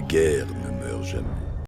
guerre ne meurt jamais.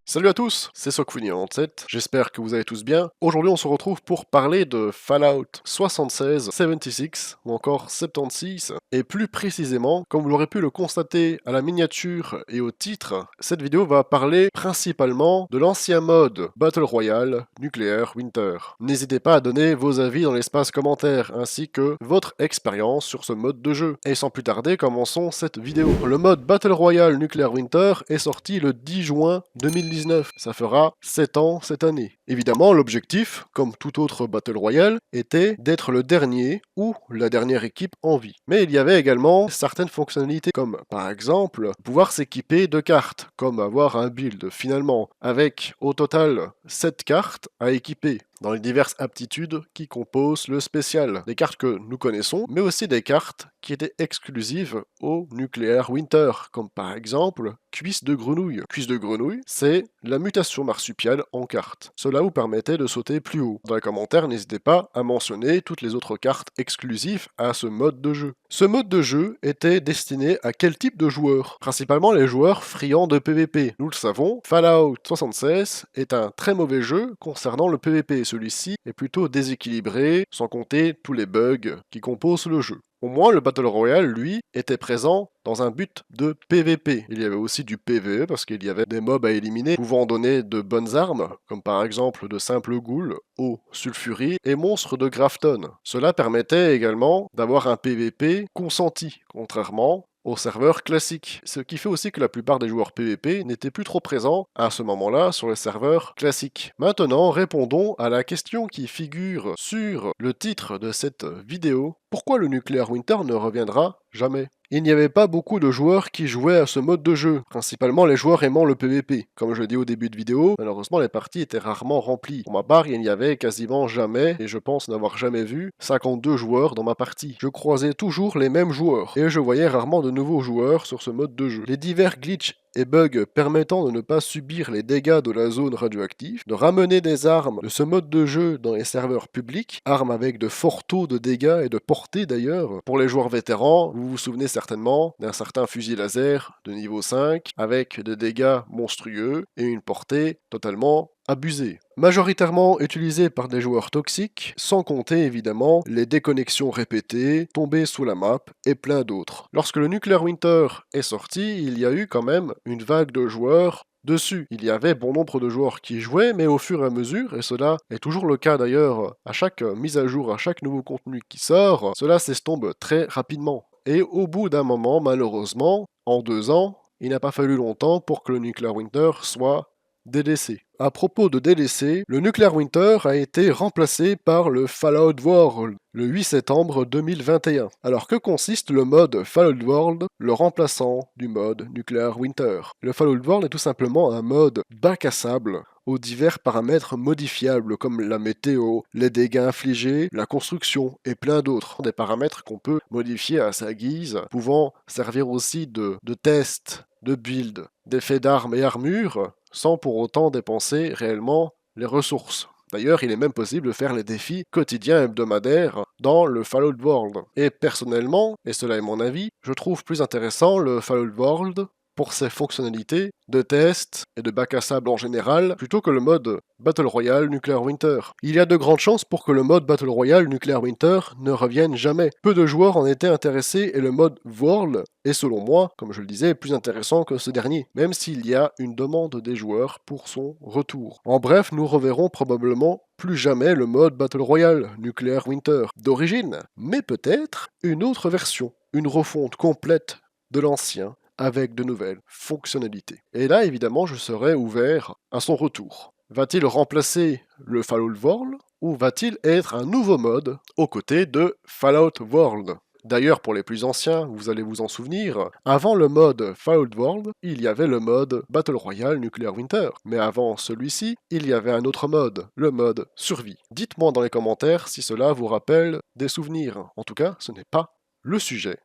Salut à tous, c'est Sokfuni97, j'espère que vous allez tous bien. Aujourd'hui on se retrouve pour parler de Fallout 76, 76 ou encore 76, et plus précisément, comme vous l'aurez pu le constater à la miniature et au titre, cette vidéo va parler principalement de l'ancien mode Battle Royale Nuclear Winter. N'hésitez pas à donner vos avis dans l'espace commentaire, ainsi que votre expérience sur ce mode de jeu. Et sans plus tarder, commençons cette vidéo. Le mode Battle Royale Nuclear Winter est sorti le 10 juin 2019. Ça fera 7 ans cette année. Évidemment, l'objectif, comme tout autre Battle Royale, était d'être le dernier ou la dernière équipe en vie. Mais il y avait également certaines fonctionnalités comme, par exemple, pouvoir s'équiper de cartes, comme avoir un build finalement, avec au total 7 cartes à équiper dans les diverses aptitudes qui composent le spécial. Des cartes que nous connaissons, mais aussi des cartes qui étaient exclusives au Nuclear Winter, comme par exemple Cuisse de Grenouille. Cuisse de Grenouille, c'est la mutation marsupiale en carte. Cela vous permettait de sauter plus haut. Dans les commentaires, n'hésitez pas à mentionner toutes les autres cartes exclusives à ce mode de jeu. Ce mode de jeu était destiné à quel type de joueurs? Principalement les joueurs friands de PvP. Nous le savons, Fallout 76 est un très mauvais jeu concernant le PvP. Celui-ci est plutôt déséquilibré, sans compter tous les bugs qui composent le jeu. Au moins, le Battle Royale, lui, était présent dans un but de PvP. Il y avait aussi du PvE, parce qu'il y avait des mobs à éliminer pouvant donner de bonnes armes, comme par exemple de simples ghouls, eau, sulfurie et monstres de Grafton. Cela permettait également d'avoir un PvP consenti, contrairement au serveur classique. Ce qui fait aussi que la plupart des joueurs PvP n'étaient plus trop présents à ce moment-là sur les serveurs classiques. Maintenant, répondons à la question qui figure sur le titre de cette vidéo. Pourquoi le Nuclear Winter ne reviendra jamais? Il n'y avait pas beaucoup de joueurs qui jouaient à ce mode de jeu, principalement les joueurs aimant le PvP. Comme je l'ai dit au début de vidéo, malheureusement les parties étaient rarement remplies. Pour ma part, il n'y avait quasiment jamais, et je pense n'avoir jamais vu, 52 joueurs dans ma partie. Je croisais toujours les mêmes joueurs, et je voyais rarement de nouveaux joueurs sur ce mode de jeu. Les divers glitches et bugs permettant de ne pas subir les dégâts de la zone radioactive, de ramener des armes de ce mode de jeu dans les serveurs publics, armes avec de forts taux de dégâts et de portée d'ailleurs. Pour les joueurs vétérans, vous vous souvenez certainement d'un certain fusil laser de niveau 5 avec des dégâts monstrueux et une portée totalement abusé. Majoritairement utilisé par des joueurs toxiques, sans compter évidemment les déconnexions répétées, tomber sous la map et plein d'autres. Lorsque le Nuclear Winter est sorti, il y a eu quand même une vague de joueurs dessus. Il y avait bon nombre de joueurs qui jouaient, mais au fur et à mesure, et cela est toujours le cas d'ailleurs à chaque mise à jour, à chaque nouveau contenu qui sort, cela s'estompe très rapidement. Et au bout d'un moment, malheureusement, en 2 ans, il n'a pas fallu longtemps pour que le Nuclear Winter soit DLC. À propos de DLC, le Nuclear Winter a été remplacé par le Fallout World le 8 septembre 2021. Alors que consiste le mode Fallout World, le remplaçant du mode Nuclear Winter? Le Fallout World est tout simplement un mode bac à sable aux divers paramètres modifiables comme la météo, les dégâts infligés, la construction et plein d'autres. Des paramètres qu'on peut modifier à sa guise, pouvant servir aussi de test, de build, d'effets d'armes et armures, sans pour autant dépenser réellement les ressources. D'ailleurs, il est même possible de faire les défis quotidiens hebdomadaires dans le Fallout World. Et personnellement, et cela est mon avis, je trouve plus intéressant le Fallout World pour ses fonctionnalités de test et de bac à sable en général, plutôt que le mode Battle Royale Nuclear Winter. Il y a de grandes chances pour que le mode Battle Royale Nuclear Winter ne revienne jamais. Peu de joueurs en étaient intéressés et le mode World est selon moi, comme je le disais, plus intéressant que ce dernier, même s'il y a une demande des joueurs pour son retour. En bref, nous reverrons probablement plus jamais le mode Battle Royale Nuclear Winter d'origine, mais peut-être une autre version, une refonte complète de l'ancien, avec de nouvelles fonctionnalités. Et là, évidemment, je serai ouvert à son retour. Va-t-il remplacer le Fallout World ou va-t-il être un nouveau mode aux côtés de Fallout World? D'ailleurs, pour les plus anciens, vous allez vous en souvenir, avant le mode Fallout World, il y avait le mode Battle Royale Nuclear Winter. Mais avant celui-ci, il y avait un autre mode, le mode Survie. Dites-moi dans les commentaires si cela vous rappelle des souvenirs. En tout cas, ce n'est pas le sujet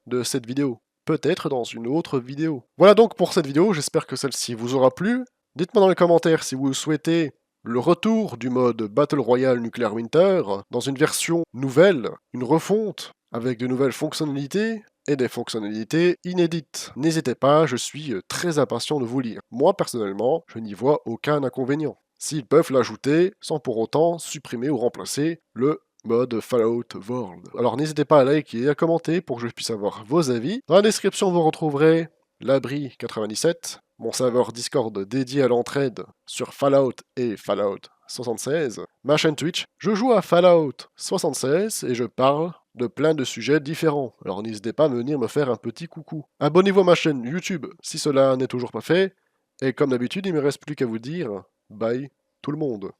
de cette vidéo. Peut-être dans une autre vidéo. Voilà donc pour cette vidéo, j'espère que celle-ci vous aura plu. Dites-moi dans les commentaires si vous souhaitez le retour du mode Battle Royale Nuclear Winter dans une version nouvelle, une refonte, avec de nouvelles fonctionnalités et des fonctionnalités inédites. N'hésitez pas, je suis très impatient de vous lire. Moi, personnellement, je n'y vois aucun inconvénient. S'ils peuvent l'ajouter sans pour autant supprimer ou remplacer le mode Fallout World. Alors n'hésitez pas à liker et à commenter pour que je puisse avoir vos avis. Dans la description, vous retrouverez l'Abri 97, mon serveur Discord dédié à l'entraide sur Fallout et Fallout 76, ma chaîne Twitch. Je joue à Fallout 76 et je parle de plein de sujets différents. Alors n'hésitez pas à venir me faire un petit coucou. Abonnez-vous à ma chaîne YouTube si cela n'est toujours pas fait. Et comme d'habitude, il ne me reste plus qu'à vous dire bye tout le monde.